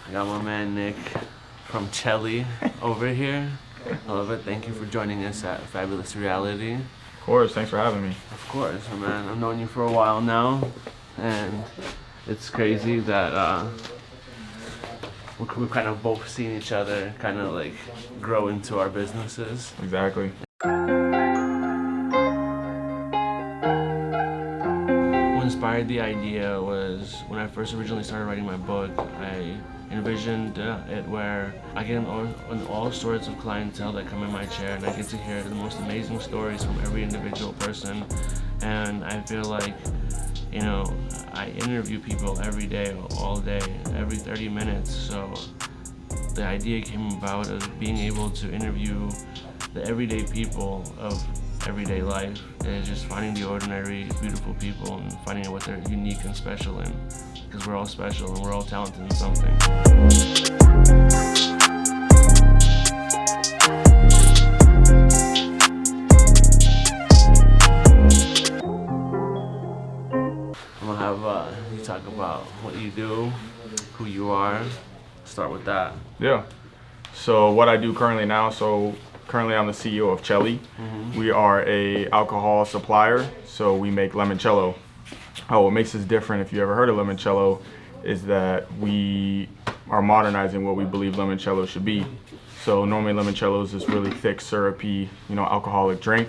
I got my man Nick from Chelly over here. I love it. Thank you for joining us at Fabulous Reality. Of course, thanks for having me. Of course, man. I've known you for a while now, and it's crazy that we've kind of both seen each other kind of like grow into our businesses. Exactly. What inspired the idea was when I first originally started writing my book, I envisioned it where I get on all sorts of clientele that come in my chair, and I get to hear the most amazing stories from every individual person. And I feel like, you know, I interview people every day, all day, every 30 minutes. So the idea came about of being able to interview the everyday people of everyday life, and just finding the ordinary, beautiful people and finding out what they're unique and special in. Because we're all special and we're all talented in something. I'm gonna have you talk about what you do, who you are. Start with that. Yeah. So what I do currently now, currently I'm the CEO of Chelly. We are a alcohol supplier, so we make limoncello. What makes us different, if you ever heard of limoncello, is that we are modernizing what we believe limoncello should be. So normally limoncello is this really thick, syrupy, alcoholic drink.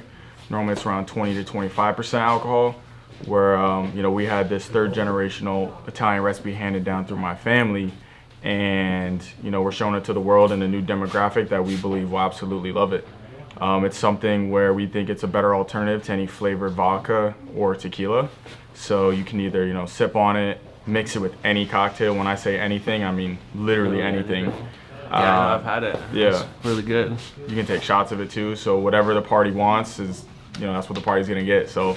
Normally it's around 20 to 25% alcohol, where we had this third generational Italian recipe handed down through my family, and we're showing it to the world in a new demographic that we believe will absolutely love it. It's something where we think it's a better alternative to any flavored vodka or tequila. So you can either, sip on it, mix it with any cocktail. When I say anything, I mean literally anything. Yeah, I've had it. Yeah. It's really good. You can take shots of it too. So whatever the party wants is, that's what the party's gonna get. So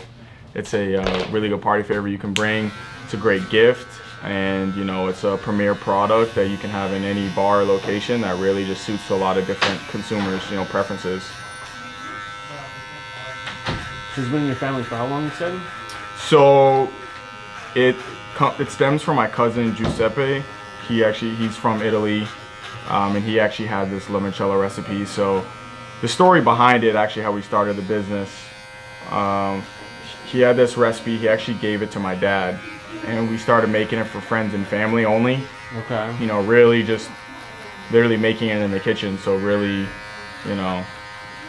it's a really good party favor you can bring. It's a great gift, and it's a premier product that you can have in any bar or location that really just suits a lot of different consumers, preferences. This has been in your family for how long, you said? So it stems from my cousin Giuseppe. He's from Italy, and he actually had this limoncello recipe. So the story behind it, actually how we started the business, he had this recipe. He actually gave it to my dad, and we started making it for friends and family only. Okay. Really just literally making it in the kitchen. So really,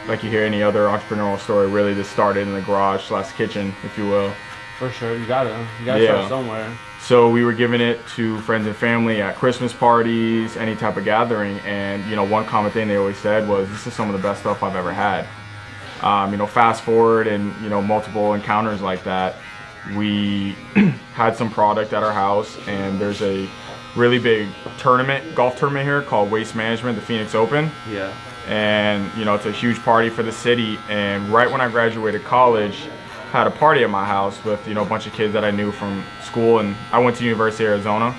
like you hear any other entrepreneurial story, really just started in the garage / kitchen, if you will. For sure, you gotta Yeah. start somewhere. So we were giving it to friends and family at Christmas parties, any type of gathering, and one common thing they always said was, "This is some of the best stuff I've ever had." Fast forward and multiple encounters like that, we had some product at our house, and there's a really big golf tournament here called Waste Management, the Phoenix Open. Yeah. And it's a huge party for the city. And right when I graduated college, had a party at my house with a bunch of kids that I knew from school, and I went to University of Arizona.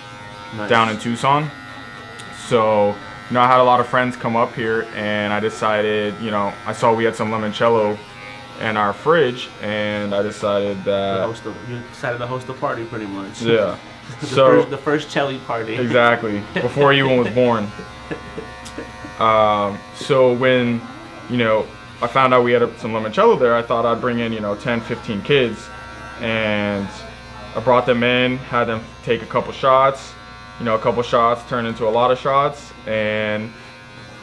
Nice. Down in Tucson. So I had a lot of friends come up here, and I decided, I saw we had some limoncello in our fridge, and I decided that You decided to host a party, pretty much. Yeah. The first Chelly party. Exactly, before he even was born. So when I found out we had some limoncello there, I thought I'd bring in 10, 15 kids, and I brought them in, had them take a couple shots. A couple shots turned into a lot of shots, and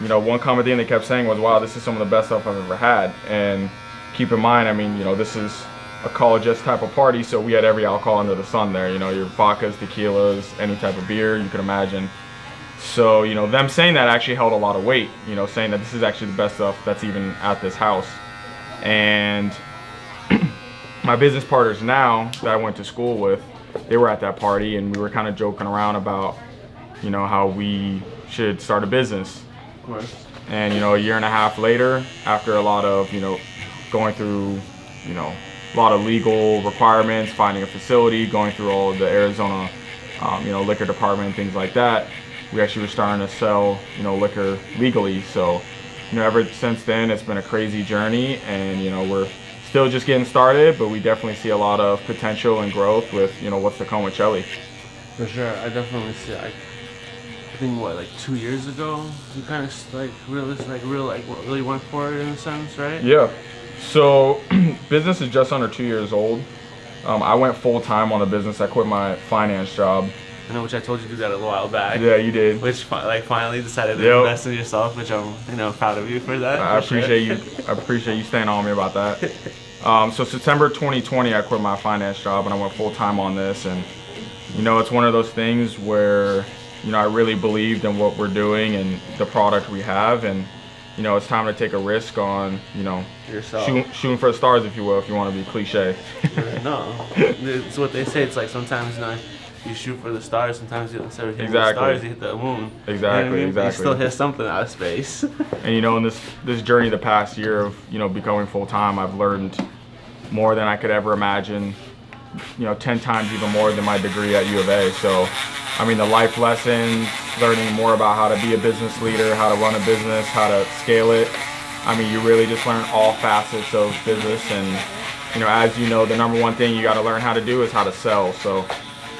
one common thing they kept saying was, "Wow, this is some of the best stuff I've ever had." And keep in mind, this is a college-esque type of party, so we had every alcohol under the sun there. Your vodkas, tequilas, any type of beer you could imagine. So, them saying that actually held a lot of weight, saying that this is actually the best stuff that's even at this house. And my business partners now that I went to school with, they were at that party, and we were kind of joking around about, how we should start a business. Of course. And, a year and a half later, after a lot of, going through, a lot of legal requirements, finding a facility, going through all of the Arizona, liquor department, things like that, we actually were starting to sell, liquor legally. So, ever since then, it's been a crazy journey, and, we're still just getting started, but we definitely see a lot of potential and growth with, what's to come with Chelly. For sure, I definitely see. think what, like 2 years ago, you kind of like really went for it in a sense, right? Yeah. So business is just under 2 years old. I went full time on the business. I quit my finance job. I know, which I told you to do that a little while back. Yeah, you did. Which finally decided to invest in yourself, which I'm proud of you for that. I appreciate you. I appreciate you staying on me about that. So September 2020, I quit my finance job and I went full time on this. And it's one of those things where I really believed in what we're doing and the product we have, and it's time to take a risk on yourself. Shooting for the stars, if you will, if you want to be cliche. No, it's what they say. It's like sometimes you shoot for the stars. Sometimes instead of hitting the stars, you hit the moon. Exactly, exactly. You still hit something out of space. And in this journey, the past year of becoming full time, I've learned more than I could ever imagine. 10 times even more than my degree at U of A. So, the life lessons, learning more about how to be a business leader, how to run a business, how to scale it. You really just learn all facets of business, and as the number one thing you got to learn how to do is how to sell. So,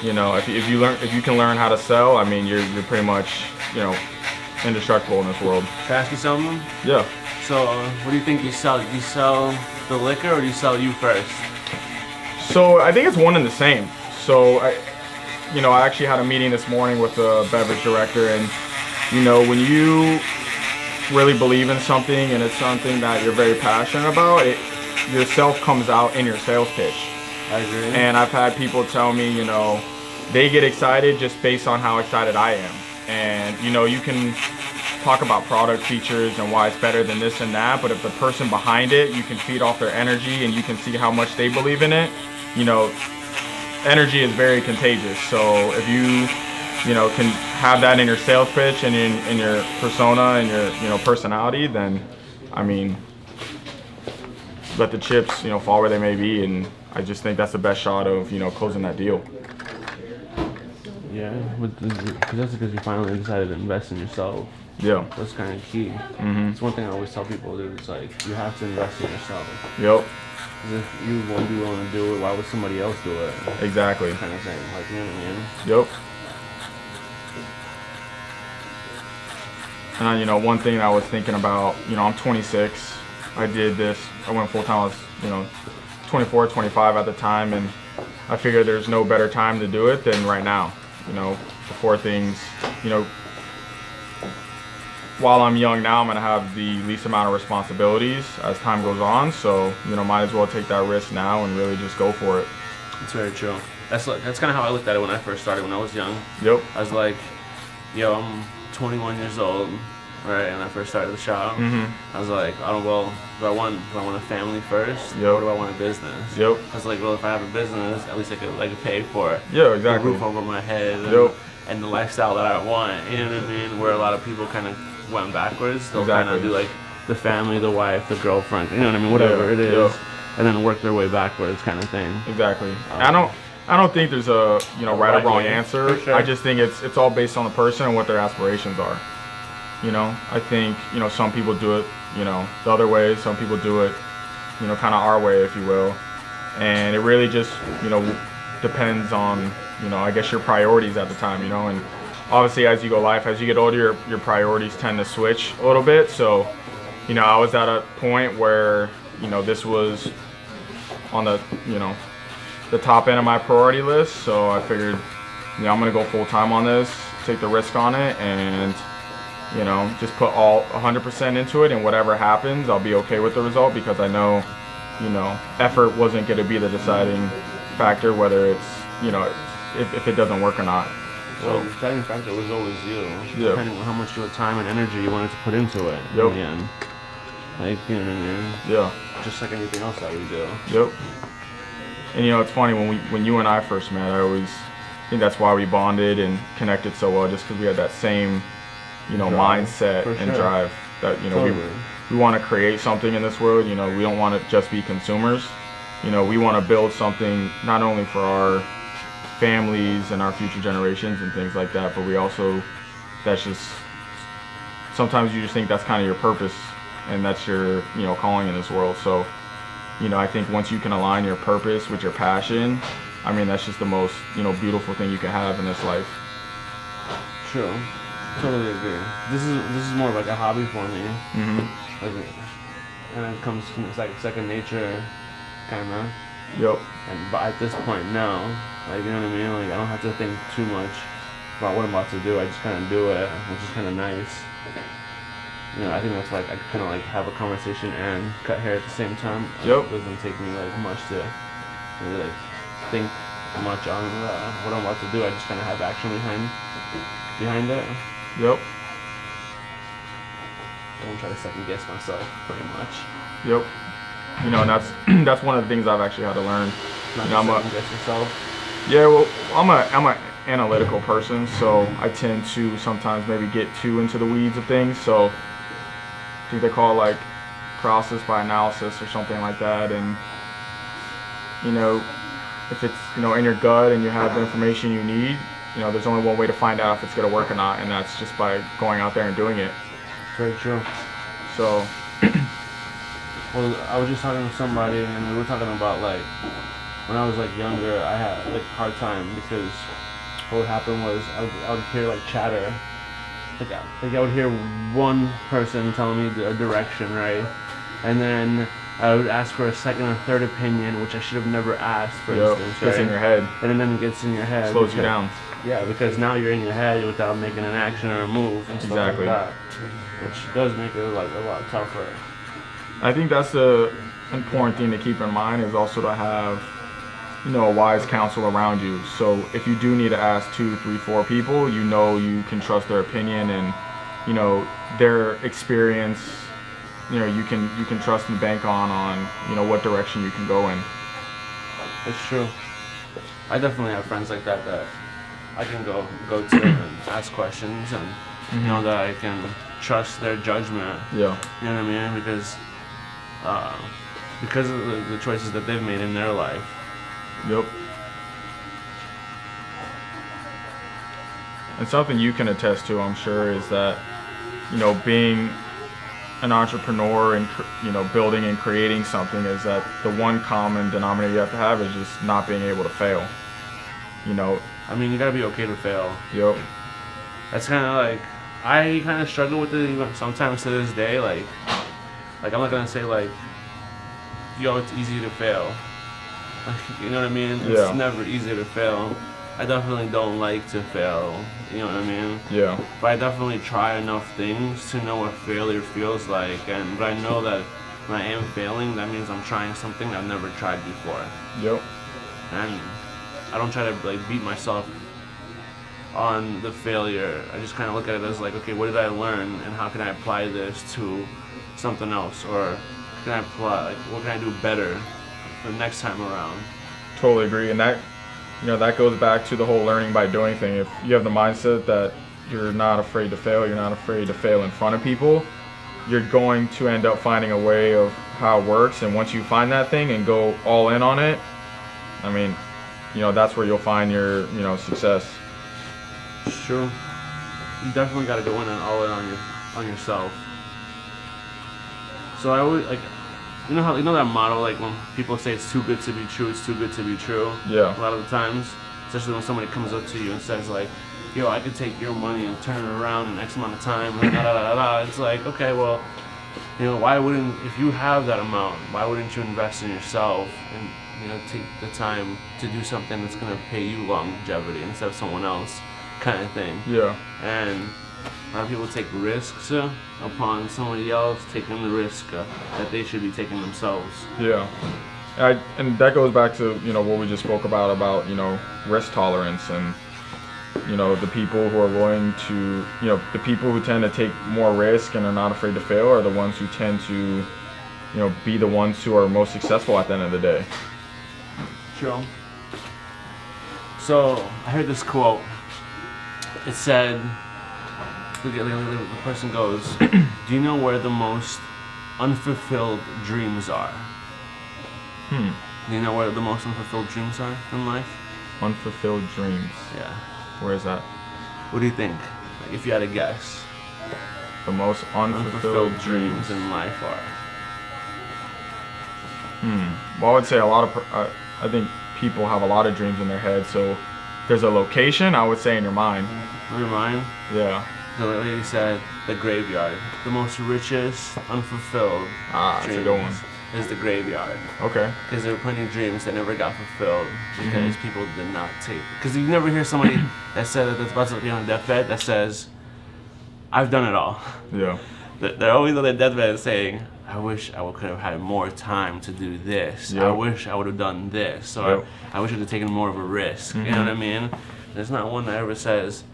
if you can learn how to sell, you're pretty much indestructible in this world. Can I ask you something? Yeah. So, what do you think you sell? Do you sell the liquor, or do you sell you first? So I think it's one and the same. So I actually had a meeting this morning with a beverage director, and when you really believe in something and it's something that you're very passionate about, yourself comes out in your sales pitch. I agree. And I've had people tell me, they get excited just based on how excited I am. And you can talk about product features and why it's better than this and that, but if the person behind it, you can feed off their energy and you can see how much they believe in it. Energy is very contagious. So if you can have that in your sales pitch and in your persona and your personality, then let the chips fall where they may be, and I just think that's the best shot of closing that deal. Yeah, because that's because you finally decided to invest in yourself. Yeah, that's kind of key. It's one thing I always tell people, dude. It's like you have to invest in yourself. Yep. Because if you won't be willing to do it, why would somebody else do it? Exactly. Kind of thing, like, you know what I mean? Yep. And one thing I was thinking about, I'm 26. I did this. I went full time. I was 24, 25 at the time, and I figured there's no better time to do it than right now. Before things, while I'm young now, I'm gonna have the least amount of responsibilities as time goes on. So, might as well take that risk now and really just go for it. It's very true. That's kind of how I looked at it when I first started, when I was young. Yep. I was like, I'm 21 years old, right? And I first started the shop. I was like, do I want a family first? Yep. Or do I want a business? Yep. I was like, well, if I have a business, at least I could pay for it. Yeah, exactly. The roof over my head. Yep. And the lifestyle that I want. You know what I mean? Where a lot of people kind of went backwards. They'll kind of do like the family, the wife, the girlfriend, you know what I mean? Whatever it is. And then work their way backwards, kind of thing. Exactly. I don't think there's a right or wrong answer. Sure. I just think it's all based on the person and what their aspirations are. I think some people do it the other way. Some people do it kind of our way, if you will. And it really just depends on I guess your priorities at the time. And obviously as you get older, your priorities tend to switch a little bit. So I was at a point where this was on the top end of my priority list. So I figured I'm gonna go full time on this, take the risk on it, and just put all 100% into it, and whatever happens, I'll be okay with the result, because I know effort wasn't going to be the deciding factor, whether it's if it doesn't work or not. Well, the deciding factor was always you. Yeah. Depending on how much your time and energy you wanted to put into it. Yep. In the end. Like, you know what I mean? Yeah. Just like anything else that we do. Yep. And it's funny, when you and I first met, I think that's why we bonded and connected so well, just because we had that same mindset and drive that we want to create something in this world. We don't want to just be consumers. We want to build something not only for our families and our future generations and things like that, but we also, that's just, sometimes you just think that's kind of your purpose and that's your calling in this world. So I think once you can align your purpose with your passion, that's just the most beautiful thing you can have in this life. True. Totally agree. This is more of like a hobby for me. Mm-hmm. Like, and it comes, it's like second nature, kind of. Yep. But at this point now, like, you know what I mean? Like, I don't have to think too much about what I'm about to do. I just kind of do it, which is kind of nice. You know, I think that's why I kind of like have a conversation and cut hair at the same time. Yep. It doesn't take me like much to really like think much on what I'm about to do. I just kind of have action behind it. Yep. I don't try to second guess myself, pretty much. Yep. You know, and that's one of the things I've actually had to learn. Not You know, to second guess yourself. Yeah, well, I'm a analytical person, so I tend to sometimes maybe get too into the weeds of things. So I think they call it like paralysis by analysis or something like that. And you know, if it's, you know, in your gut and you have the information you need, you know, there's only one way to find out if it's gonna work or not, and that's just by going out there and doing it. Very true. So well, I was just talking to somebody, and we were talking about like when I was like younger, I had like a hard time because what would happen was I would hear like chatter. Like I would hear one person telling me a direction, right? And then I would ask for a second or third opinion, which I should have never asked, for instance. Gets in your head. And then it gets in your head. Slows you down. Yeah, because now you're in your head without making an action or a move and stuff Exactly. like that, which does make it like a lot tougher. I think that's the important thing to keep in mind, is also to have, you know, a wise counsel around you. So if you do need to ask 2, 3, 4 people, you know you can trust their opinion and, you know, their experience. You know, you can trust and bank on, you know, what direction you can go in. It's true. I definitely have friends like that I can go to and ask questions, and know that I can trust their judgment. Yeah. You know what I mean? Because of the choices that they've made in their life. Yep. And something you can attest to, I'm sure, is that, you know, being an entrepreneur and, you know, building and creating something, is that the one common denominator you have to have is just not being able to fail. You know. I mean, you gotta be okay to fail. Yep. That's kind of like, I kind of struggle with it even sometimes to this day. Like I'm not gonna say like, yo, it's easy to fail. Like, you know what I mean? Yeah. It's never easy to fail. I definitely don't like to fail. You know what I mean? Yeah. But I definitely try enough things to know what failure feels like. But I know that when I am failing, that means I'm trying something I've never tried before. Yep. And I don't try to like beat myself on the failure. I just kind of look at it as like, okay, what did I learn, and how can I apply this to something else, or can I apply, like, what can I do better the next time around? Totally agree, and that, you know, that goes back to the whole learning by doing thing. If you have the mindset that you're not afraid to fail, you're not afraid to fail in front of people, you're going to end up finding a way of how it works. And once you find that thing and go all in on it, I mean, you know, that's where you'll find your, you know, success. It's true. You definitely got to go in and all in on yourself. So I always like, you know that motto, like when people say it's too good to be true, it's too good to be true. Yeah. A lot of the times, especially when somebody comes up to you and says like, yo, I could take your money and turn it around in X amount of time. It's like, okay, well, you know, why wouldn't, if you have that amount, why wouldn't you invest in yourself and, you know, take the time to do something that's gonna pay you longevity instead of someone else, kind of thing. Yeah. And a lot of people take risks upon somebody else taking the risk that they should be taking themselves. Yeah. And that goes back to, you know, what we just spoke about, you know, risk tolerance, and, you know, the people who are willing to, you know, the people who tend to take more risk and are not afraid to fail are the ones who tend to, you know, be the ones who are most successful at the end of the day. True. So I heard this quote. It said, the person goes, do you know where the most unfulfilled dreams are? Do you know where the most unfulfilled dreams are in life? Unfulfilled dreams. Yeah. Where is that? What do you think? Like, if you had to guess. The most unfulfilled dreams in life are? Well, I would say I think people have a lot of dreams in their head. So if there's a location, I would say in your mind. In your mind? Yeah. The lady said the graveyard. The most richest, unfulfilled That's a dreams good one. is the graveyard. Okay. Because there were plenty of dreams that never got fulfilled because people did not take. Because you never hear somebody that said that that's about to be on a deathbed that says, "I've done it all." Yeah. They're always on their deathbed saying, "I wish I could have had more time to do this. Yep. I wish I would have done this. Or Yep. I wish I would have taken more of a risk." You know what I mean? There's not one that ever says,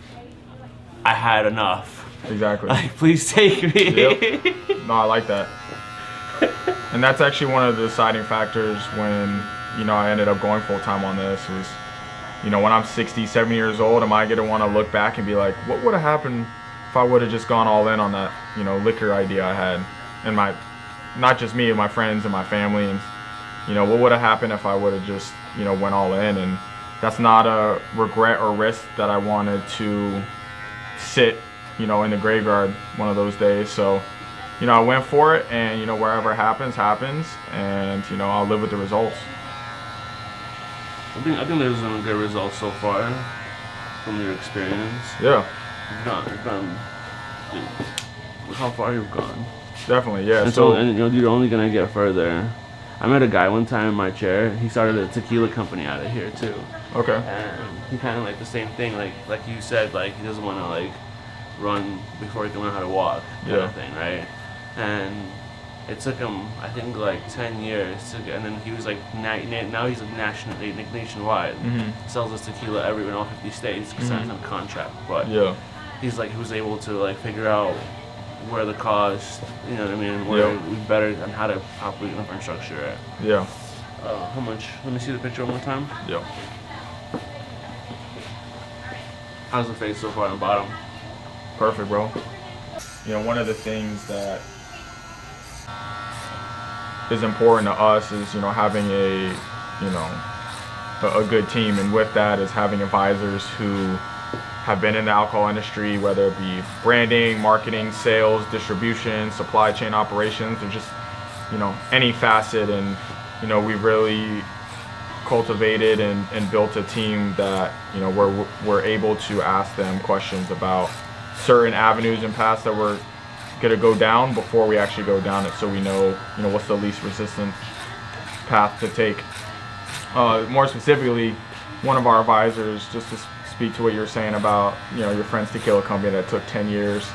"I had enough. Exactly. Like, please take me." Yep. No, I like that. And that's actually one of the deciding factors when, I ended up going full time on this was, when I'm 60, 70 years old, am I going to want to look back and be like, what would have happened if I would have just gone all in on that, liquor idea I had? And not just me, my friends and my family. And, what would have happened if I would have just, went all in? And that's not a regret or risk that I wanted to sit, in the graveyard one of those days. So, I went for it, and wherever it happens, and I'll live with the results. I think there's some good results so far from your experience. Yeah. You've gone. Dude, look how far you've gone. Definitely, yeah. And so you're only gonna get further. I met a guy one time in my chair. He started a tequila company out of here too. Okay. And he kind of like the same thing, like you said, like he doesn't want to like run before he can learn how to walk, kind of thing, right? And it took him, I think, like 10 years and then he was like, now he's like nationwide. Sells his tequila in all 50 states because he's on contract. But he was able to like figure out where the cost, where we better and how to properly infrastructure it. Yeah. How much? Let me see the picture one more time. Yeah. How's the face so far on the bottom? Perfect, bro. One of the things that is important to us is, having a good team, and with that is having advisors who have been in the alcohol industry, whether it be branding, marketing, sales, distribution, supply chain operations, or just, any facet. And, we've really cultivated and built a team that, we're able to ask them questions about certain avenues and paths that we're going to go down before we actually go down it, so we know, what's the least resistant path to take. More specifically, one of our advisors, just to speak to what you're saying about, your friend's tequila company that took 10 years,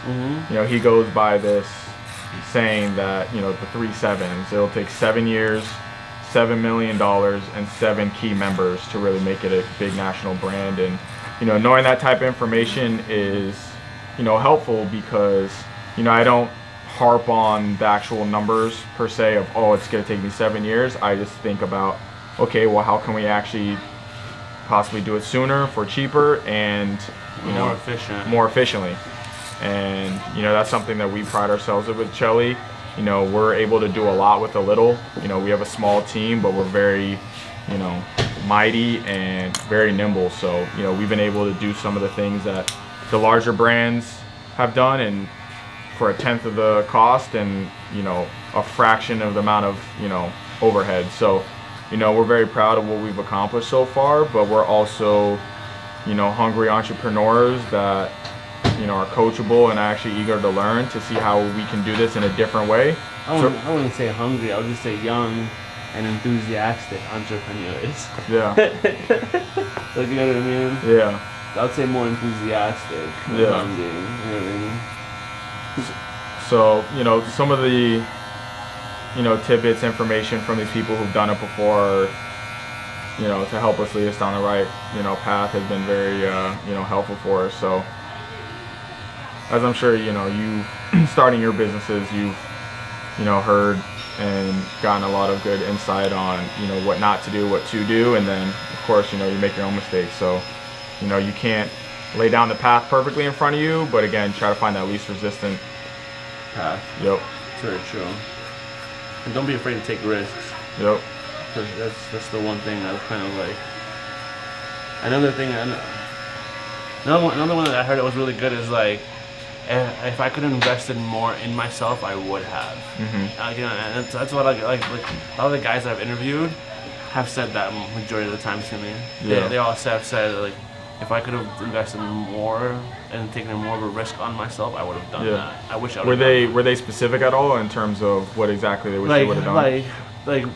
he goes by this saying that, the 3 7s, it'll take 7 years, $7 million, and 7 key members to really make it a big national brand. And, knowing that type of information is, helpful because, I don't harp on the actual numbers per se of, it's going to take me 7 years. I just think about, okay, well, how can we actually possibly do it sooner for cheaper and, more efficiently. And, that's something that we pride ourselves with Chelly. We're able to do a lot with a little. We have a small team, but we're very, mighty and very nimble. So, we've been able to do some of the things that the larger brands have done, and for a tenth of the cost, and a fraction of the amount of overhead. So we're very proud of what we've accomplished so far, but we're also hungry entrepreneurs that are coachable and actually eager to learn to see how we can do this in a different way. I wouldn't say hungry, I would just say young and enthusiastic entrepreneurs. Yeah. Like, you know what I mean? Yeah. I would say more enthusiastic than hungry, you know what I mean? So, some of the, tidbits, information from these people who've done it before, to help us lead us down the right, path has been very, helpful for us. So, as I'm sure, you starting your businesses, you've, heard and gotten a lot of good insight on, what not to do, what to do. And then, of course, you make your own mistakes. So, you can't lay down the path perfectly in front of you, but again, try to find that least resistant path. Yep. It's very true. And don't be afraid to take risks. Yep. Because that's the one thing that was kind of like. Another one that I heard that was really good is like, if I could have invested more in myself, I would have. And that's what like a lot of the guys that I've interviewed have said that majority of the time to me. Yeah. They all have said like, if I could have invested more and taken more of a risk on myself, I would have done that. I wish I would. Were they specific at all in terms of what exactly they wish they would have done? Like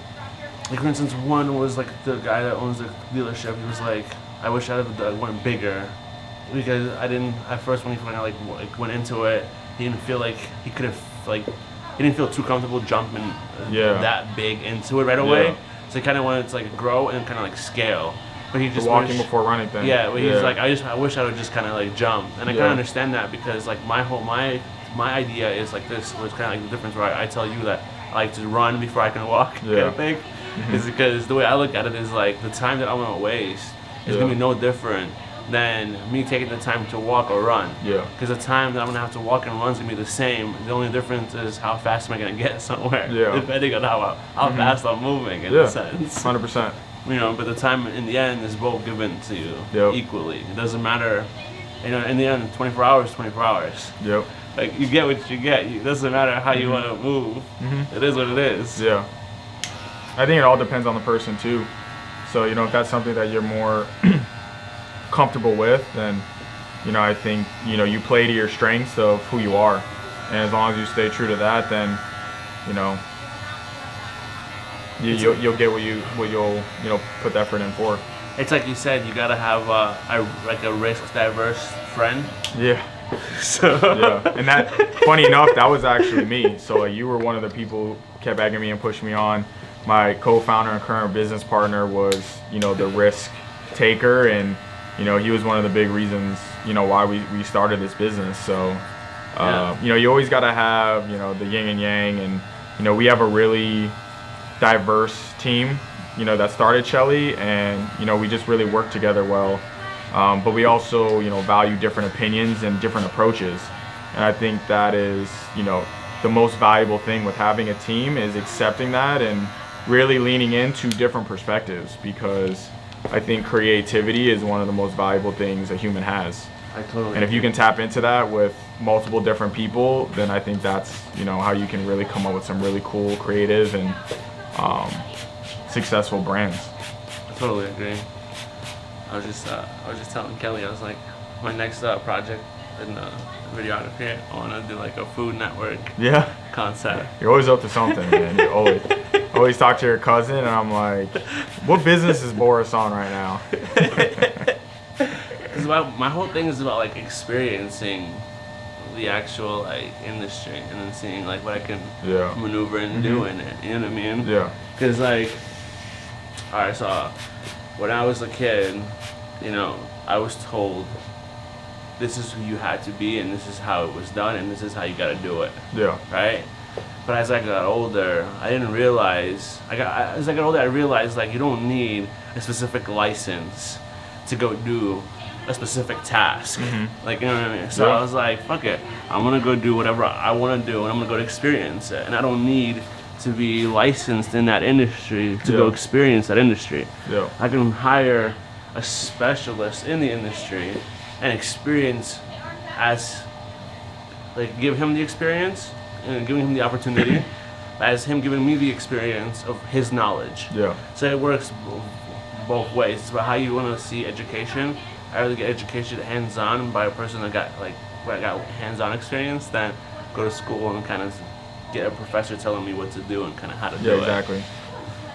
for instance, one was like the guy that owns the dealership. He was like, I wish I had went bigger, because I didn't at first when he finally went into it, he didn't feel like he could have he didn't feel too comfortable jumping that big into it right away. Yeah. So he kind of wanted to grow and kind of scale. But he just the walking before running thing. Yeah, but he's like, I wish I would just kind of jump, and I kind of understand that, because my idea is this was kind of the difference where I tell you that I like to run before I can walk. Kind of thing, is because the way I look at it is the time that I'm gonna waste is gonna be no different than me taking the time to walk or run. Yeah. Because the time that I'm gonna have to walk and run is gonna be the same. The only difference is how fast am I gonna get somewhere. Yeah. Depending on how fast I'm moving in a sense. 100%. But the time in the end is both given to you equally. It doesn't matter, in the end, 24 hours, 24 hours. Yep. You get what you get. It doesn't matter how you want to move. It is what it is. Yeah. I think it all depends on the person too. So, if that's something that you're more comfortable with, then, I think, you play to your strengths of who you are. And as long as you stay true to that, then, you'll get what you'll put the effort in for. It's like you said, you gotta have a risk diverse friend. Yeah. And that, funny enough, that was actually me. So you were one of the people who kept begging me and pushing me on. My co-founder and current business partner was the risk taker, and he was one of the big reasons why we started this business. So you always gotta have the yin and yang, and we have a really diverse team, that started Chelly, and we just really work together well. But we also, value different opinions and different approaches, and I think that is, the most valuable thing with having a team is accepting that and really leaning into different perspectives, because I think creativity is one of the most valuable things a human has. And if you can tap into that with multiple different people, then I think that's how you can really come up with some really cool, creative, and successful brands. I totally agree. I was just telling Kelly, I was like, my next project in videography, I want to do a Food Network concept. You're always up to something, man. You always talk to your cousin, and I'm like, what business is Boris on right now? My whole thing is about experiencing the actual industry, and then seeing what I can maneuver and do in it. You know what I mean? Yeah. Because alright, so when I was a kid, I was told this is who you had to be, and this is how it was done, and this is how you got to do it. Yeah. Right. But as I got older, I didn't realize. As I got older, I realized you don't need a specific license to go do a specific task. You know what I mean? So I was like, fuck it, I'm gonna go do whatever I want to do, and I'm gonna go to experience it, and I don't need to be licensed in that industry to go experience that industry. I can hire a specialist in the industry and experience give him the experience and giving him the opportunity as him giving me the experience of his knowledge. So it works both ways. It's about how you want to see education. I rather get education hands-on by a person that got hands-on experience than go to school and kind of get a professor telling me what to do and kind of how to do it. Exactly.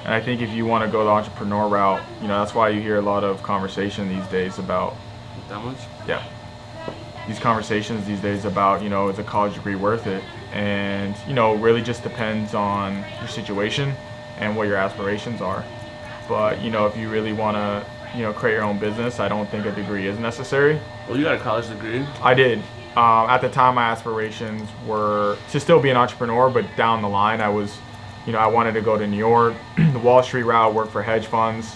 And I think if you want to go the entrepreneur route, that's why you hear a lot of conversation these days about that much. Yeah. These conversations these days about is a college degree worth it, and really just depends on your situation and what your aspirations are. But if you really want to create your own business, I don't think a degree is necessary. Well, you got a college degree. I did. At the time, my aspirations were to still be an entrepreneur, but down the line, I was, I wanted to go to New York, the Wall Street route, work for hedge funds,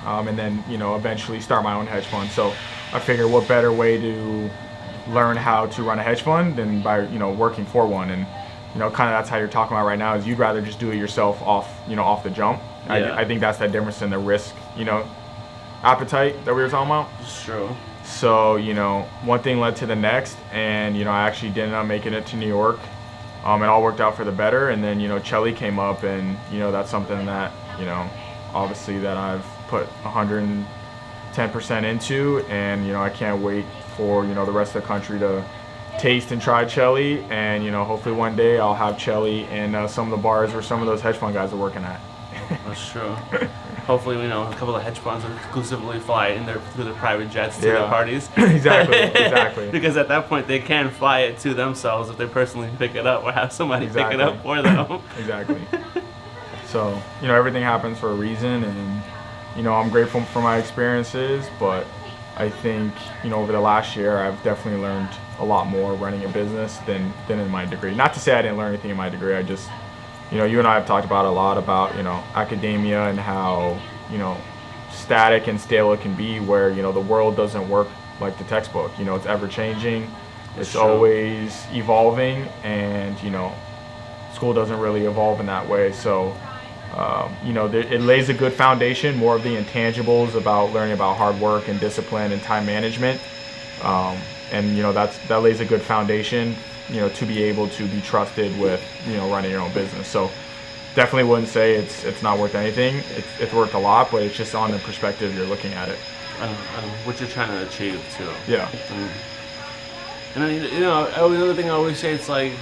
and then, eventually start my own hedge fund. So I figured what better way to learn how to run a hedge fund than by, working for one. And, kind of that's how you're talking about right now, is you'd rather just do it yourself off the jump. I think that's the difference in the risk, appetite that we were talking about. It's true. So, one thing led to the next, and, I actually did end up making it to New York. It all worked out for the better, and then, Chelly came up, and, that's something that, obviously that I've put 110% 10% into, and I can't wait for the rest of the country to taste and try Chelly, and hopefully one day I'll have Chelly in some of the bars where some of those hedge fund guys are working at. That's true. Hopefully, a couple of hedge funds will exclusively fly in through their private jets to their parties. Exactly. Because at that point, they can fly it to themselves if they personally pick it up or have somebody pick it up for them. Exactly. So, everything happens for a reason, and, I'm grateful for my experiences, but I think, over the last year, I've definitely learned a lot more running a business than in my degree. Not to say I didn't learn anything in my degree, I just, you and I have talked about a lot about, academia and how, static and stale it can be, where, the world doesn't work like the textbook. It's ever changing, it's always evolving, and, school doesn't really evolve in that way. So, it lays a good foundation, more of the intangibles about learning about hard work and discipline and time management. And, that lays a good foundation, to be able to be trusted with, running your own business. So definitely wouldn't say it's not worth anything. It's worth a lot, but it's just on the perspective you're looking at it. And what you're trying to achieve, too. Yeah. And then, another thing I always say, it's like,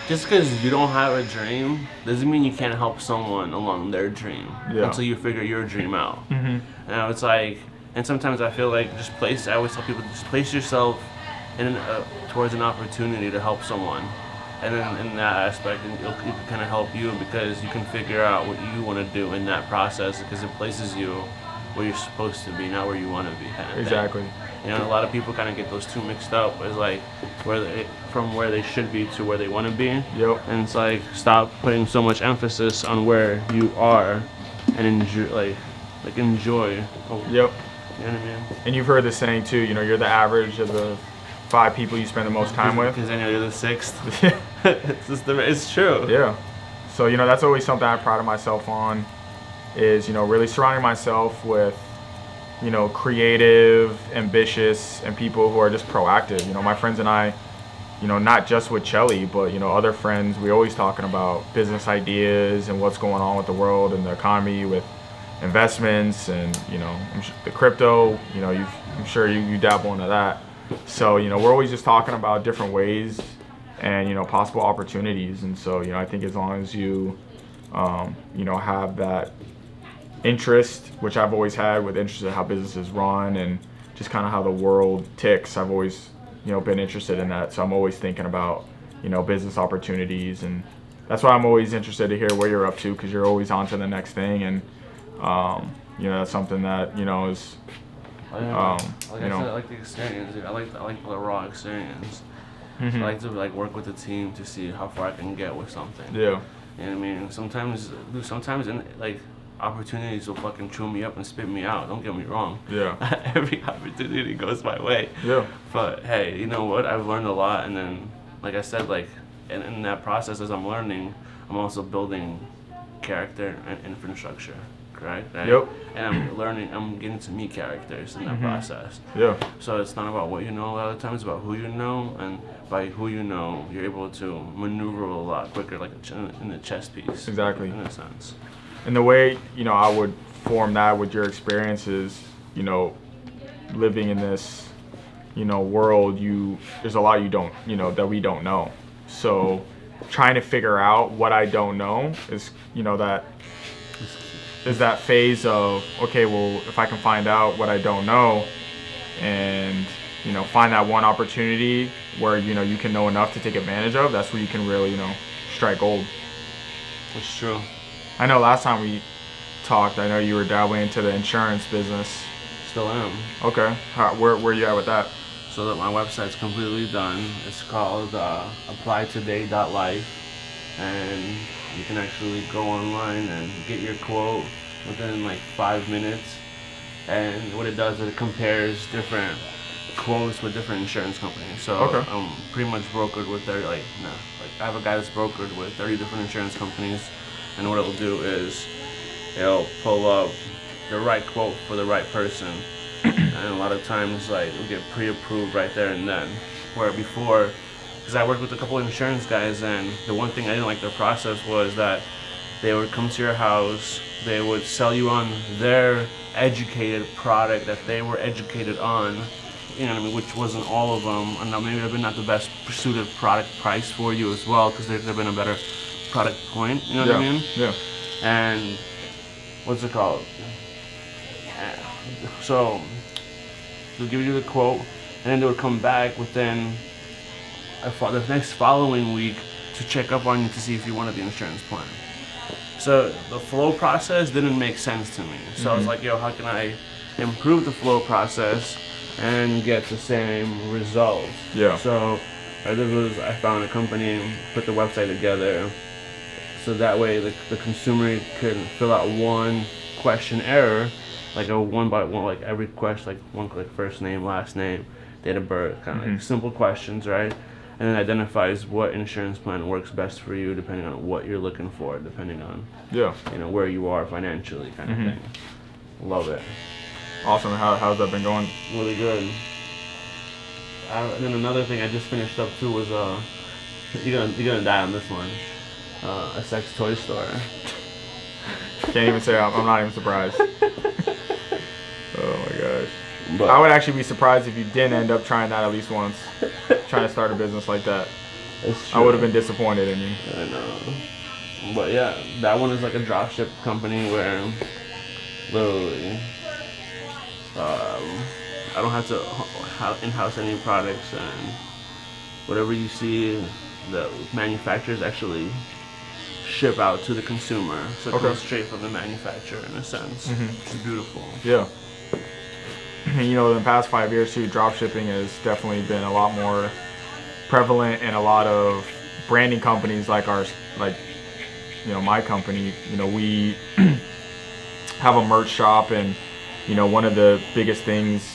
just because you don't have a dream doesn't mean you can't help someone along their dream until you figure your dream out. And it's like, and sometimes I feel like I always tell people, just place yourself towards an opportunity to help someone. And then in that aspect, it can kind of help you, because you can figure out what you want to do in that process, because it places you where you're supposed to be, not where you want to be. Exactly. A lot of people kind of get those two mixed up. It's like from where they should be to where they want to be. Yep. And it's like, stop putting so much emphasis on where you are, and enjoy. Yep. You know what I mean? And you've heard the saying too. You're the average of the 5 people you spend the most time with. Because then you're the 6th. It's true. Yeah. So that's always something I pride myself on, is really surrounding myself with creative, ambitious, and people who are just proactive. My friends and I, not just with Chelly, but other friends, we're always talking about business ideas and what's going on with the world and the economy, with investments and the crypto. I'm sure you dabble into that. So we're always just talking about different ways and possible opportunities. And so I think as long as you have that interest, which I've always had, with interest in how businesses run and just kind of how the world ticks, I've always been interested in that. So I'm always thinking about business opportunities, and that's why I'm always interested to hear what you're up to, because you're always on to the next thing. And that's something that is I said, I like the experience. I like the raw experience. I like to work with the team to see how far I can get with something. Yeah. You know what I mean? Sometimes opportunities will fucking chew me up and spit me out. Don't get me wrong. Yeah. Every opportunity goes my way. Yeah. But hey, you know what? I've learned a lot, and then, like I said, in that process, as I'm learning, I'm also building character and infrastructure. Correct? Right? Yep. And I'm getting to meet characters in that process. Yeah. So it's not about what you know a lot of times, it's about who you know, and by who you know, you're able to maneuver a lot quicker, like in a chess piece. Exactly. In a sense. And the way, I would form that with your experiences, living in this, world, there's a lot you don't, that we don't know. So trying to figure out what I don't know is, that phase of, okay, well, if I can find out what I don't know and, find that one opportunity where, you can know enough to take advantage of, that's where you can really, strike gold. That's true. I know last time we talked, I know you were dabbling into the insurance business. Still am. Okay. Where are you at with that? So that my website's completely done. It's called applytoday.life, and you can actually go online and get your quote within 5 minutes. And what it does is it compares different quotes with different insurance companies. So okay. I'm pretty much brokered with I have a guy that's brokered with 30 different insurance companies. And what it'll do is it'll pull up the right quote for the right person. And a lot of times, it'll get pre-approved right there and then. Where before, because I worked with a couple of insurance guys, and the one thing I didn't like their process was that They would come to your house. They would sell you on their educated product that they were educated on. You know what I mean? Which wasn't all of them. And maybe they've been not the best suited product price for you as well, because there could have been a better product point. You know what I mean? Yeah. And what's it called? So they'll give you the quote, and then they would come back within the next following week to check up on you to see if you wanted the insurance plan. So the flow process didn't make sense to me. So I was like, yo, how can I improve the flow process and get the same results? Yeah. So I found a company, put the website together, so that way the consumer could fill out one questionnaire, like a one by one, like every question, like one click, first name, last name, date of birth, kind of like simple questions, right? And then identifies what insurance plan works best for you, depending on what you're looking for, depending on where you are financially, kind of thing. Love it. Awesome. How's that been going? Really good. And then another thing I just finished up too was you're gonna die on this one. A sex toy store. Can't even say I'm not even surprised. Oh my gosh. But I would actually be surprised if you didn't end up trying that at least once. Trying to start a business like that. I would have been disappointed in you. I know. But yeah, that one is like a dropship company where literally I don't have to in-house any products, and whatever you see, the manufacturers actually ship out to the consumer. So it comes straight from the manufacturer in a sense, which is beautiful. Yeah. You know, in the past 5 years too, drop shipping has definitely been a lot more prevalent, and a lot of branding companies like ours, like, you know, my company, you know, we have a merch shop, and, you know, one of the biggest things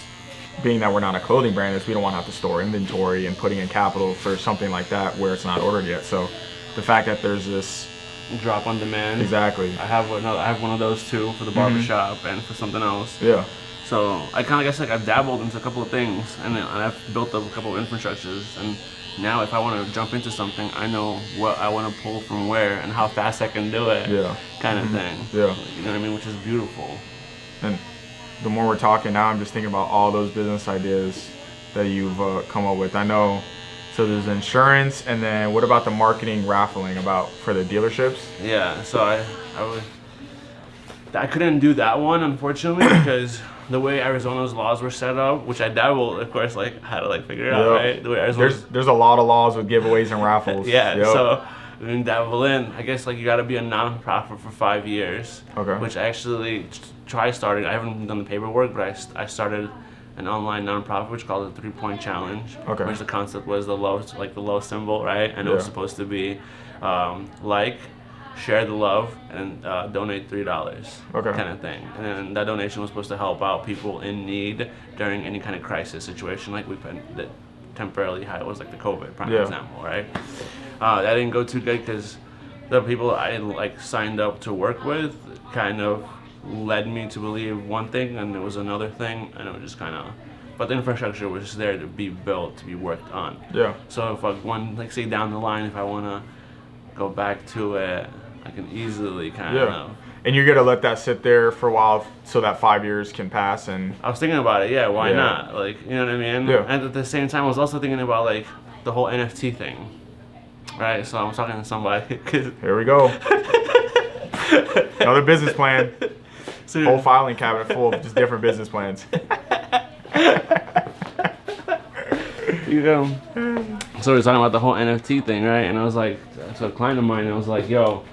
being that we're not a clothing brand is we don't want to have to store inventory and putting in capital for something like that where it's not ordered yet. So the fact that there's this drop on demand. Exactly. I have one of those too for the barbershop and for something else. Yeah. So I kind of guess like I've dabbled into a couple of things, and I've built up a couple of infrastructures, and now if I want to jump into something, I know what I want to pull from where and how fast I can do it. Yeah. Kind of thing. Yeah. You know what I mean? Which is beautiful. And the more we're talking now, I'm just thinking about all those business ideas that you've come up with. I know. So there's insurance, and then what about the marketing raffling for the dealerships? Yeah. So I couldn't do that one, unfortunately, because the way Arizona's laws were set up, which I dabbled, of course, like how to like figure it out, right? The way there's a lot of laws with giveaways and raffles. Yeah. So I mean, dabble in. I guess like you got to be a non-profit for 5 years. Okay. Which I actually starting. I haven't done the paperwork, but I started an online nonprofit which is called the 3-Point Challenge. Okay. Which the concept was the low symbol, right? And it was supposed to be share the love and donate $3. Okay. Kind of thing. And then that donation was supposed to help out people in need during any kind of crisis situation, like we've been that temporarily had. It was like the COVID prime example, right? That didn't go too good because the people I like signed up to work with kind of led me to believe one thing, and it was another thing, and it was just kind of. But the infrastructure was just there to be built, to be worked on. Yeah. So if like say down the line, if I want to go back to it, I can easily kind of. And you're gonna let that sit there for a while so that 5 years can pass. And I was thinking about it. Yeah, why not? Like, you know what I mean? Yeah. And at the same time, I was also thinking about like the whole NFT thing, right? So I was talking to somebody. Here we go. Another business plan. So, whole filing cabinet full of just different business plans. You go. So we were talking about the whole NFT thing, right? And I was like, so a client of mine, I was like, yo,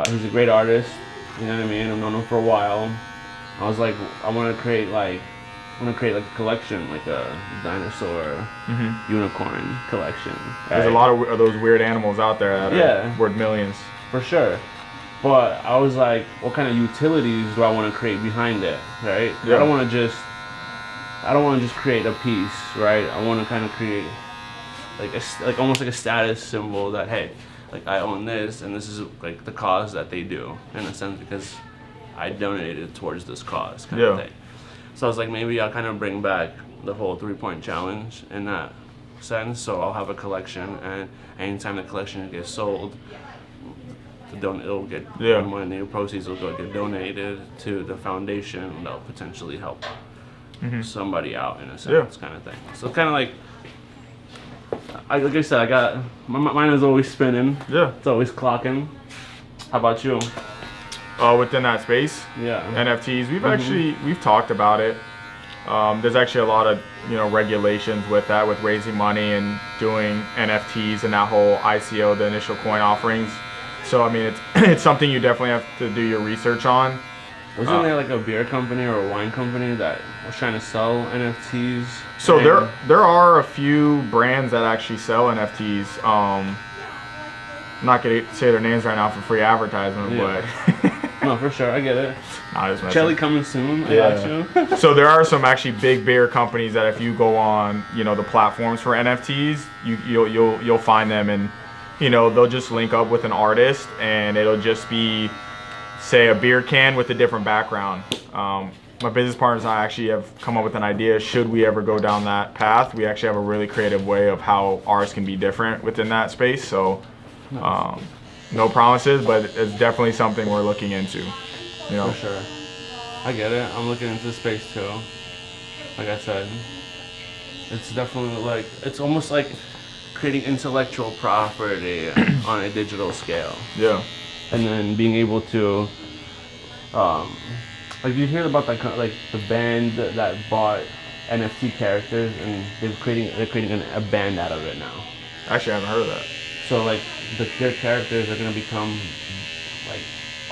he's a great artist. You know what I mean? I've known him for a while. I was like, I want to create like a collection, like a dinosaur unicorn collection. Right? There's a lot of those weird animals out there that are worth millions. For sure. But I was like, what kind of utilities do I want to create behind it, right? Yeah. I don't want to just create a piece, right? I want to kind of create like almost like a status symbol that, hey, like I own this, and this is like the cause that they do, in a sense, because I donated towards this cause, kind of thing. So I was like, maybe I'll kind of bring back the whole 3-Point Challenge in that sense. So I'll have a collection, and anytime the collection gets sold, it'll get Yeah. the money, proceeds will get donated to the foundation that'll potentially help somebody out in a sense, kind of thing. So kind of like I said, I got mine is always spinning. Yeah. It's always clocking. How about you? Within that space, Yeah. NFTs, we've talked about it. There's actually a lot of regulations with that, with raising money and doing NFTs and that whole ICO, the initial coin offerings. So I mean, it's something you definitely have to do your research on. Wasn't there like a beer company or a wine company that was trying to sell NFTs? So there are a few brands that actually sell NFTs. I'm not gonna say their names right now for free advertisement, but no, for sure, I get it. Nah, just Chelly coming soon. I got you. So there are some actually big beer companies that if you go on, the platforms for NFTs, you'll find them, and they'll just link up with an artist, and it'll just be, say, a beer can with a different background. My business partners and I actually have come up with an idea. Should we ever go down that path, we actually have a really creative way of how ours can be different within that space. So no promises, but it's definitely something we're looking into. For sure. I get it. I'm looking into space too. Like I said, it's definitely like, it's almost like creating intellectual property on a digital scale. Yeah. And then being able to, like you hear about like the band that bought NFT characters, and they're creating a band out of it now. Actually, I haven't heard of that. So like their characters are gonna become like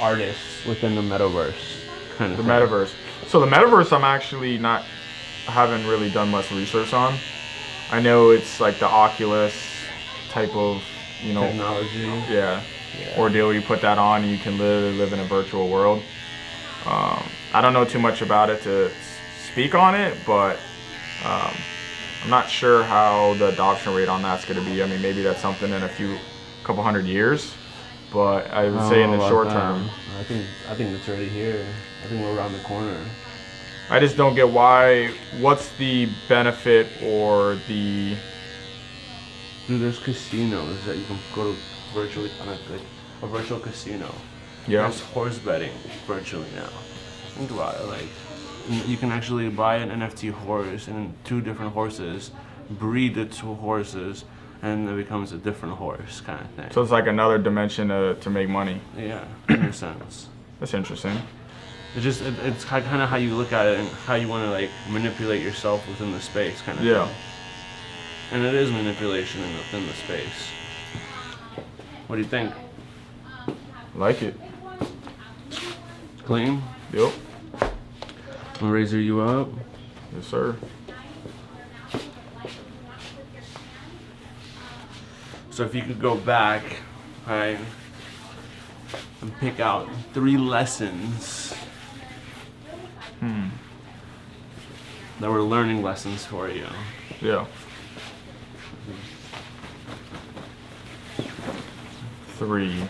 artists within the metaverse, kind of. The metaverse. So the metaverse, I haven't really done much research on. I know it's like the Oculus type of, technology. Yeah. Ordeal. You put that on, and you can literally live in a virtual world. I don't know too much about it to speak on it, but I'm not sure how the adoption rate on that's going to be. I mean, maybe that's something in couple hundred years, but I would say in the short term. I think it's already here. I think we're around the corner. I just don't get what's the benefit or the... Dude, there's casinos that you can go to virtually, like a virtual casino. Yeah. There's horse betting virtually now. Think about it, like you can actually buy an NFT horse and 2 different horses, breed the 2 horses, and it becomes a different horse kind of thing. So it's like another dimension to make money. Yeah, in a sense. That's interesting. It's kind of how you look at it and how you want to like manipulate yourself within the space kind of thing. And it is manipulation within the space. What do you think? Like it. Clean? Yep. I'll razor you up. Yes, sir. So if you could go back, right, and pick out 3 lessons that were learning lessons for you. Yeah. 3.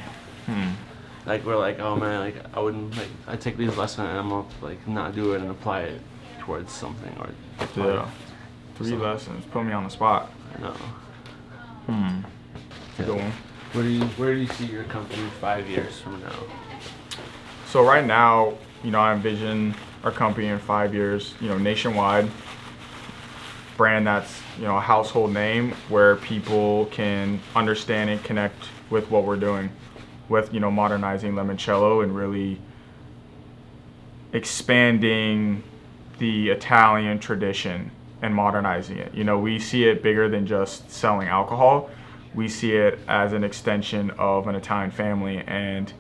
Like we're like, oh man, like I wouldn't like I take these lessons and I'm gonna like not do it and apply it towards something or. Yeah. 3 lessons. Put me on the spot. I know. Go on. Where do you see your company 5 years from now? So right now, I envision our company in 5 years, nationwide. Brand that's, a household name where people can understand and connect with what we're doing with, modernizing limoncello and really expanding the Italian tradition and modernizing it. We see it bigger than just selling alcohol. We see it as an extension of an Italian family, and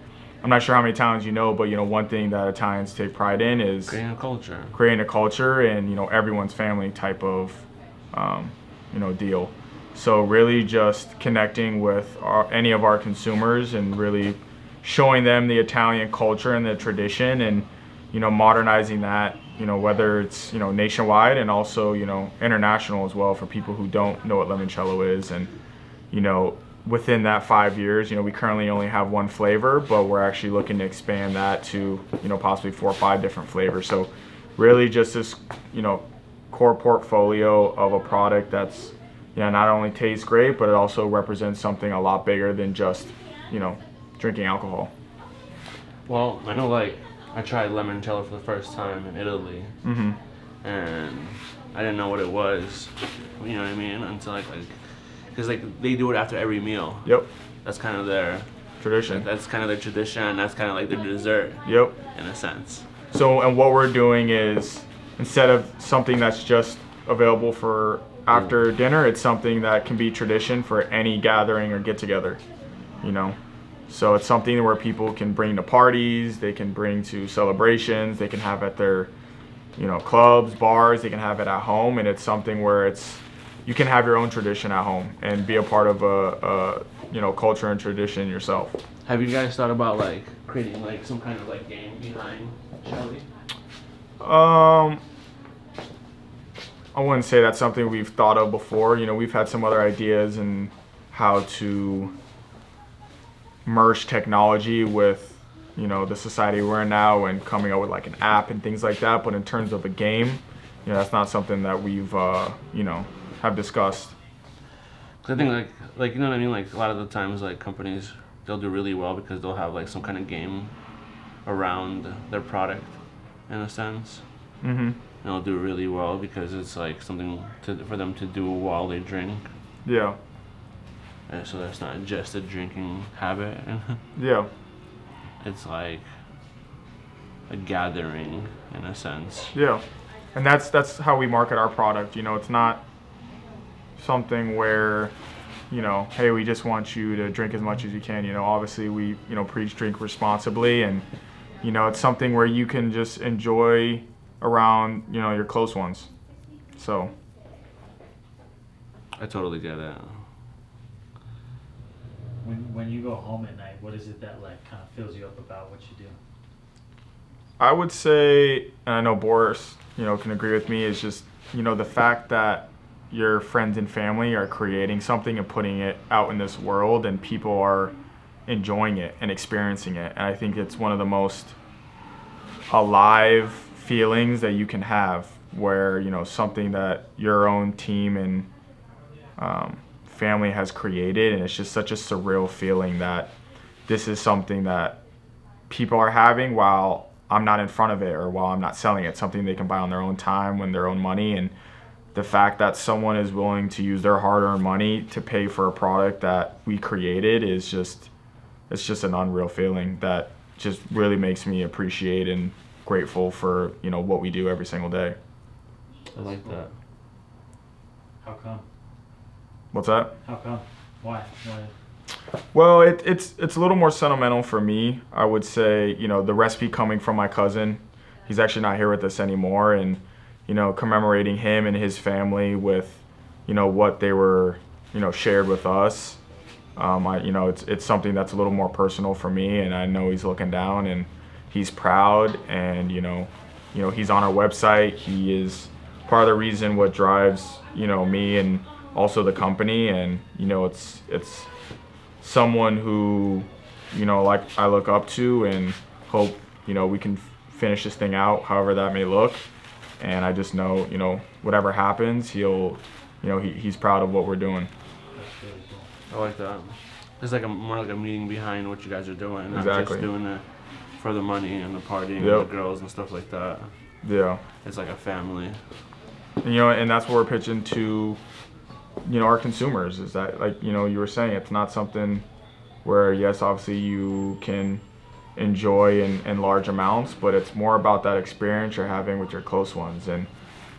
I'm not sure how many Italians but one thing that Italians take pride in is creating a culture and everyone's family type of deal. So really just connecting with any of our consumers and really showing them the Italian culture and the tradition, and modernizing that, whether it's nationwide and also international as well for people who don't know what limoncello is. And within that 5 years, we currently only have 1 flavor, but we're actually looking to expand that to possibly 4 or 5 different flavors. So really just this core portfolio of a product that's not only tastes great, but it also represents something a lot bigger than just drinking alcohol? Well, I know like I tried limoncello for the first time in Italy, Mm-hmm. and I didn't know what it was. You know what I mean? Until because they do it after every meal. Yep. That's kind of their Tradition. That's kind of their tradition. That's kind of like their dessert. Yep. In a sense. So, and what we're doing is, instead of something that's just available for after dinner, it's something that can be tradition for any gathering or get together, you know? So it's something where people can bring to parties, they can bring to celebrations, they can have at their, clubs, bars, they can have it at home, and it's something where you can have your own tradition at home and be a part of a culture and tradition yourself. Have you guys thought about like creating like some kind of like game behind Chelly? I wouldn't say that's something we've thought of before. We've had some other ideas and how to merge technology with, the society we're in now and coming up with like an app and things like that. But in terms of a game, that's not something that we've, have discussed. I think like you know what I mean. Like a lot of the times, like companies, they'll do really well because they'll have like some kind of game around their product, in a sense. Mm-hmm. And they'll do really well because it's like something for them to do while they drink. Yeah. And so that's not just a drinking habit. Yeah. It's like a gathering, in a sense. Yeah. And that's how we market our product. It's not something where, hey, we just want you to drink as much as you can. Obviously we, preach drink responsibly, and, it's something where you can just enjoy around, your close ones. So. I totally get it. When you go home at night, what is it that like kind of fills you up about what you do? I would say, and I know Boris, can agree with me, is just, the fact that your friends and family are creating something and putting it out in this world, and people are enjoying it and experiencing it. And I think it's one of the most alive feelings that you can have, where, something that your own team and family has created, and it's just such a surreal feeling that this is something that people are having while I'm not in front of it or while I'm not selling it, something they can buy on their own time, with their own money. And the fact that someone is willing to use their hard-earned money to pay for a product that we created is it's just an unreal feeling that just really makes me appreciate and grateful for, what we do every single day. I like that. How come? What's that? How come? Why? Well, it's a little more sentimental for me. I would say, the recipe coming from my cousin. He's actually not here with us anymore, and commemorating him and his family with, what they were, shared with us. It's something that's a little more personal for me, and I know he's looking down and he's proud, and he's on our website. He is part of the reason what drives, me and also the company, and it's someone who like I look up to and hope we can finish this thing out however that may look. And I just know whatever happens, he's proud of what we're doing. That's really cool. I like that. It's like more like a meaning behind what you guys are doing, not Exactly. just doing it for the money and the partying Yep. and the girls and stuff like that. Yeah. It's like a family. And, and that's what we're pitching to our consumers, is that, like you were saying, it's not something where, yes, obviously you can enjoy in large amounts, but it's more about that experience you're having with your close ones, and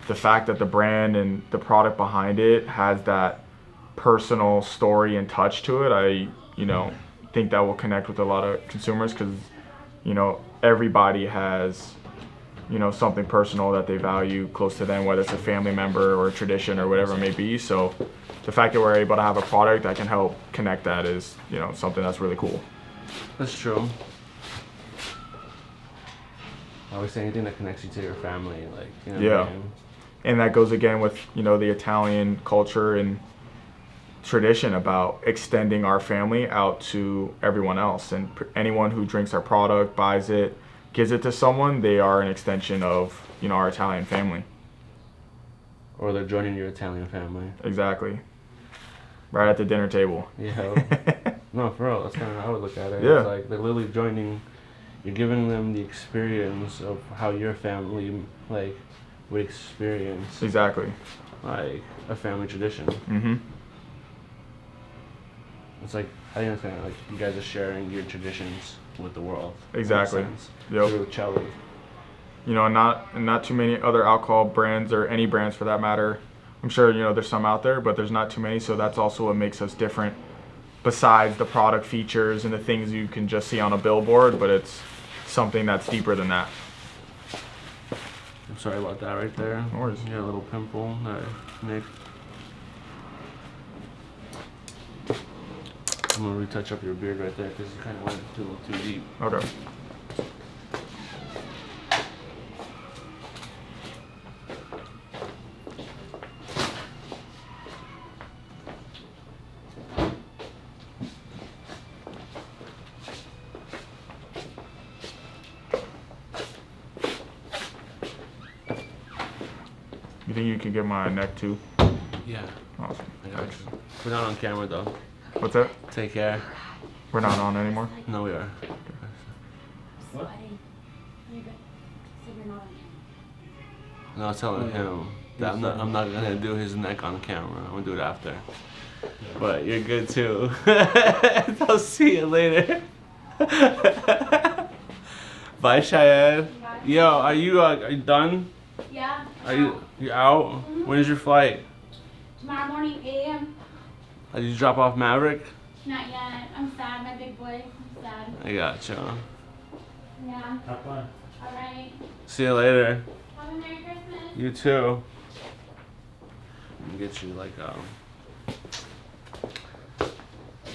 the fact that the brand and the product behind it has that personal story and touch to it. I think that will connect with a lot of consumers, because everybody has something personal that they value close to them, whether it's a family member or a tradition or whatever it may be. So the fact that we're able to have a product that can help connect that is something that's really cool. That's true. I always say anything that connects you to your family, like, Yeah. what I mean? And that goes again with the Italian culture and tradition about extending our family out to everyone else, and anyone who drinks our product, buys it, gives it to someone, they are an extension of our Italian family. Or they're joining your Italian family. Exactly. Right at the dinner table. Yeah. No, for real. That's kind of how I would look at it. Yeah. It's like they're literally joining. You're giving them the experience of how your family like would experience Exactly. like a family tradition. Mm-hmm. It's like I think it's kind of like you guys are sharing your traditions with the world. Exactly. In a sense. Yep. Through Chelly. You know, and not too many other alcohol brands or any brands for that matter. I'm sure, you know, there's some out there, but there's not too many, so that's also what makes us different. Besides the product features and the things you can just see on a billboard, but it's something that's deeper than that. I'm sorry about that right there. No worries. You got a little pimple that Nick. I'm gonna retouch up your beard right there because you kind of went a little too deep. Okay. You think you can get my neck too? Yeah, Awesome. I got you. We're not on camera though. What's that? Take care. We're not on anymore? No, we are. What? You good? So you're not on No, I was telling him that I'm not gonna do his neck on camera. I'm gonna do it after. But you're good too. I'll see you later. Bye, Cheyenne. Yo, are you done? Yeah. Are you out? When is your flight? Tomorrow morning, 8 a.m. Did you drop off Maverick? Not yet. I'm sad, my big boy. I'm sad. I got you. Yeah. Have fun. All right. See you later. Have a Merry Christmas. You too. Let me get you like a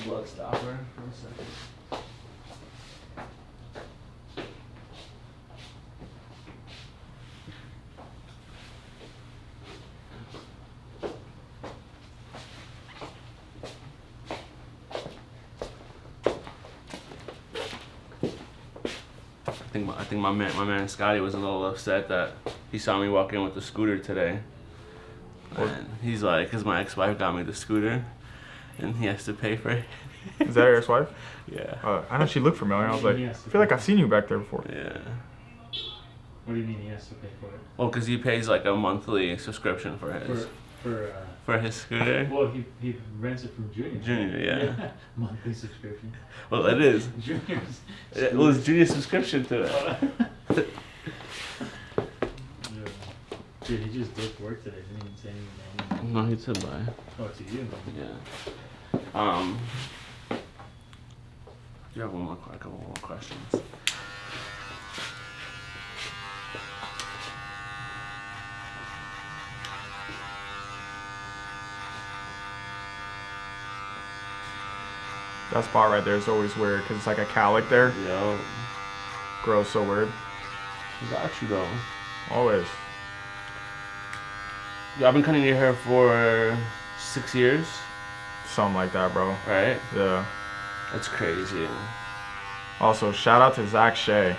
blood stopper for a second. I think my man Scotty was a little upset that he saw me walk in with the scooter today. And he's like, cause my ex-wife got me the scooter, and he has to pay for it. Is that your ex-wife? Yeah. I know she looked familiar. I was like, I Yes. feel like I've seen you back there before. Yeah. What do you mean he has to pay for it? Well, cause he pays like a monthly subscription for his for his scooter. Well, he rents it from Junior. Junior, yeah. Monthly subscription. Well, it is. Junior's. It was Junior's subscription to it. Yeah. Dude, he just did work today. Didn't even say anything. No, he said bye. Oh, to you. Yeah. Do you have a couple more questions? That spot right there is always weird because it's like a cowlick there. Yo, Gross, so weird. got you though. Always. Yeah, I've been cutting your hair for 6 years, Something like that, bro. right? Yeah. That's crazy. Also, shout out to Zach Shea.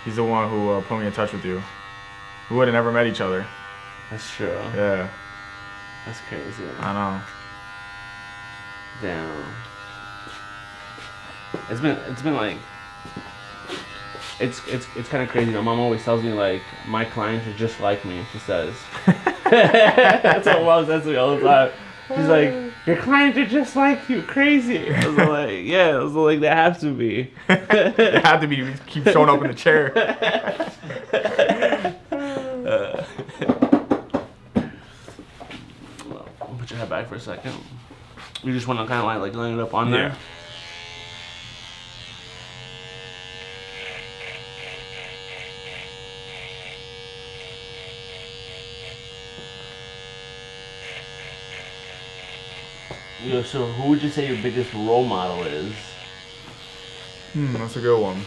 He's the one who put me in touch with you. We would have never met each other. That's true. Yeah, That's crazy. I know. Damn. It's been like it's kind of crazy. My mom always tells me like my clients are just like me. She says. That's what mom says to me all the time. She's like, your clients are just like you, crazy. I was like, yeah. I was like, they have to be. It had to be. You keep showing up in the chair. Put your head back for a second. You just want to kind of like line it up on there. Yeah. Yo, so who would you say your biggest role model is? That's a good one.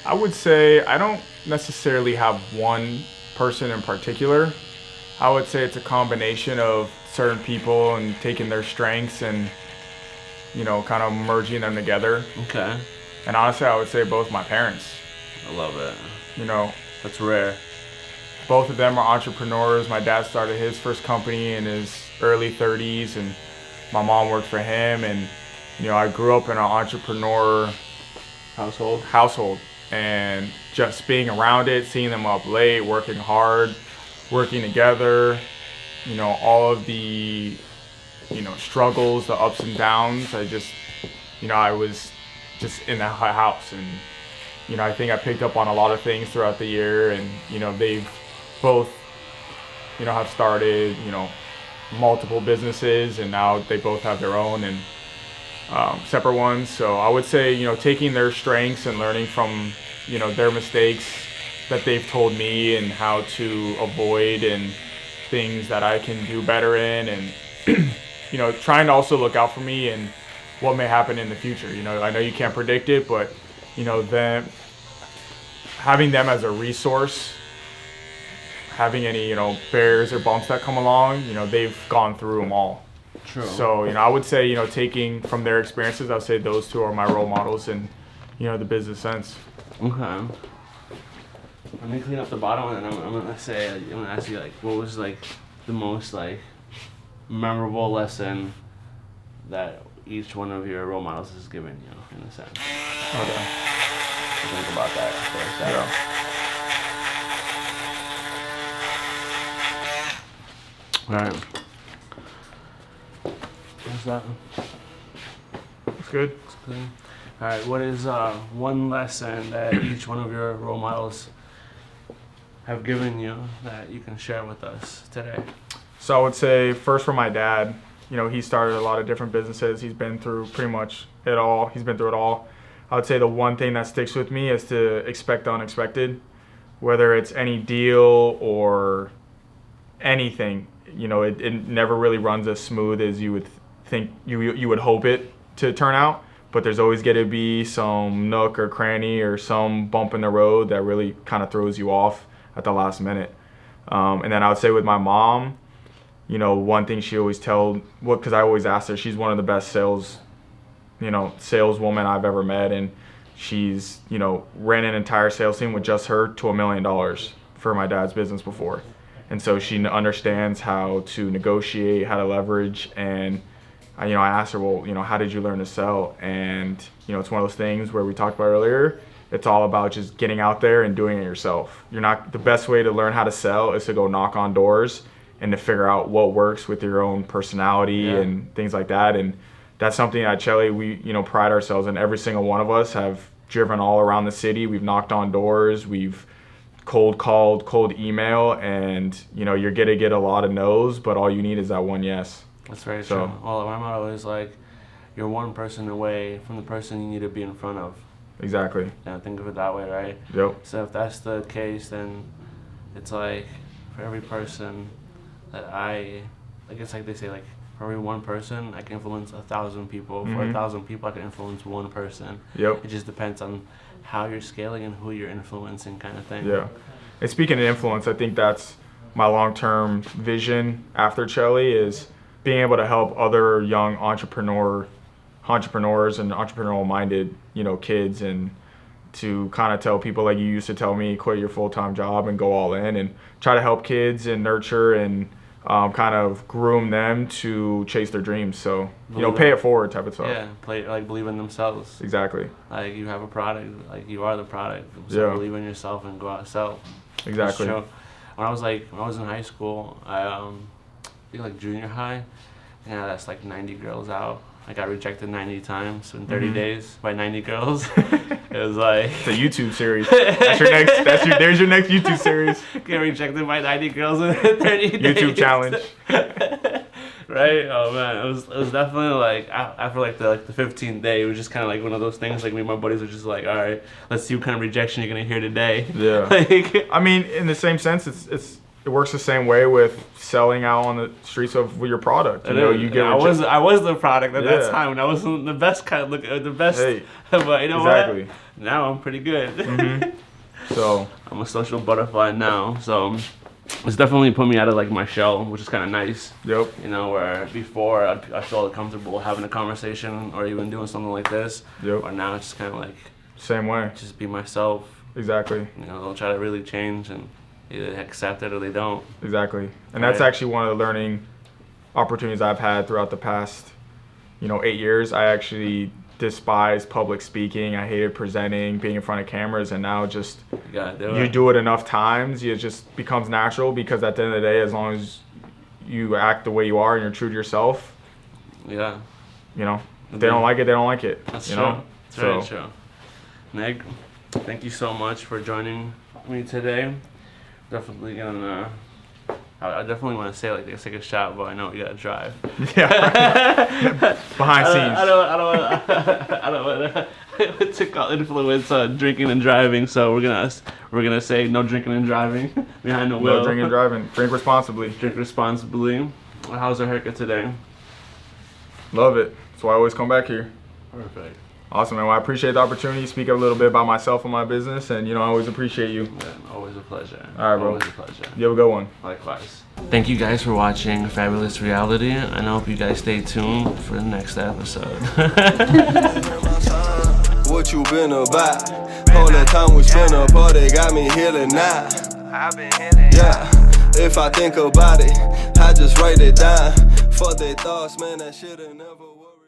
I would say I don't necessarily have one person in particular. I would say it's a combination of certain people and taking their strengths and, you know, kind of merging them together. Okay. And honestly, I would say both my parents. I love it. You know, That's rare. both of them are entrepreneurs. My dad started his first company in his early 30s, and my mom worked for him. And I grew up in an entrepreneur household, and just being around it, seeing them up late, working hard, working together, all of the struggles, the ups and downs. I was just in that house, and I think I picked up on a lot of things throughout the year. And they've both have started multiple businesses, and now they both have their own and separate ones. So I would say taking their strengths and learning from their mistakes that they've told me, and how to avoid, and things that I can do better in, and trying to also look out for me and what may happen in the future. I know you can't predict it, but them having them as a resource, having any barriers or bumps that come along, they've gone through them all. True. So I would say taking from their experiences, I would say those two are my role models in the business sense. Okay. Let me clean up the bottom, and I'm gonna ask you what was the most memorable lesson that each one of your role models has given you, in a sense. Okay. Think about that for a second. Yeah. All right. What's that? That's good. That's good. All right. What is one lesson that each one of your role models have given you that you can share with us today? So I would say first for my dad, he started a lot of different businesses. He's been through pretty much it all. He's been through it all. I would say the one thing that sticks with me is to expect the unexpected, whether it's any deal or anything. It never really runs as smooth as you would think you would hope it to turn out, but there's always going to be some nook or cranny or some bump in the road that really kind of throws you off at the last minute. And then I would say with my mom, one thing she always because I always asked her, she's one of the best saleswoman I've ever met, and she's ran an entire sales team with just her to $1 million for my dad's business before. And so she understands how to negotiate, how to leverage. And I asked her, well, how did you learn to sell? And it's one of those things where we talked about earlier. It's all about just getting out there and doing it yourself. The best way to learn how to sell is to go knock on doors and to figure out what works with your own personality and things like that. And that's something at Chelly we pride ourselves in. Every single one of us have driven all around the city. We've knocked on doors. We've cold called, cold email, and you're gonna get a lot of no's, but all you need is that one yes. That's very true. Well, my motto is you're one person away from the person you need to be in front of. Exactly. Yeah, think of it that way, right? Yep. So if that's the case, then it's for every person that it's like they say, for every one person, I can influence 1,000 people. For 1,000 people, I can influence one person. Yep. It just depends on how you're scaling and who you're influencing, kind of thing. Yeah. And speaking of influence, I think that's my long-term vision after Chelly is being able to help other young entrepreneurs and entrepreneurial-minded, kids, and to kind of tell people like you used to tell me, quit your full-time job and go all in, and try to help kids and nurture and kind of groom them to chase their dreams. So, pay it forward type of stuff. Yeah, believe in themselves. Exactly. You have a product, you are the product. So believe in yourself and go out and sell. Exactly. When I was in high school, I think junior high, that's 90 girls out. I got rejected 90 times in 30 days by 90 girls. It was it's a YouTube series. There's your next YouTube series. Get rejected by 90 girls in 30 days. YouTube challenge. Right? Oh man, it was definitely after the 15th day, it was just kind of one of those things. Me and my buddies were just all right, let's see what kind of rejection you're gonna hear today. Yeah. I mean, in the same sense, it works the same way with selling out on the streets of your product. I was the product at that time, and I wasn't the best the best. Hey, but you know exactly. what? Now I'm pretty good. So I'm a social butterfly now. So it's definitely put me out of my shell, which is kind of nice. Yep. Where before I felt comfortable having a conversation or even doing something like this. Yep. Or now it's just kind of same way. just be myself. Exactly. Don't try to really change and Either they accept it or they don't. Exactly. And that's Right. actually one of the learning opportunities I've had throughout the past, 8 years. I actually despised public speaking. I hated presenting, being in front of cameras, and now just You gotta do you it. do it enough times, it just becomes natural, because at the end of the day, as long as you act the way you are and you're true to yourself, Yeah. if they don't like it, they don't like it. That's you true. know? It's very true. Nick, thank you so much for joining me today. Definitely gonna. I definitely want to say let's take a shot, but I know we gotta drive. Yeah. Behind scenes. I don't want to call influence drinking and driving. So we're gonna say no drinking and driving behind the wheel. No drinking and driving. Drink responsibly. Drink responsibly. How's our haircut today? Love it. That's why I always come back here. Perfect. Awesome, man. Well, I appreciate the opportunity to speak up a little bit about myself and my business, and I always appreciate you. Yeah, always a pleasure. All right, bro. Always a pleasure. You have a good one. Likewise. Thank you guys for watching Fabulous Reality, and I hope you guys stay tuned for the next episode. What you been about? All that time we spent apart, they got me healing now. Yeah, if I think about it, I just write it down. For their thoughts, man, that shit'll never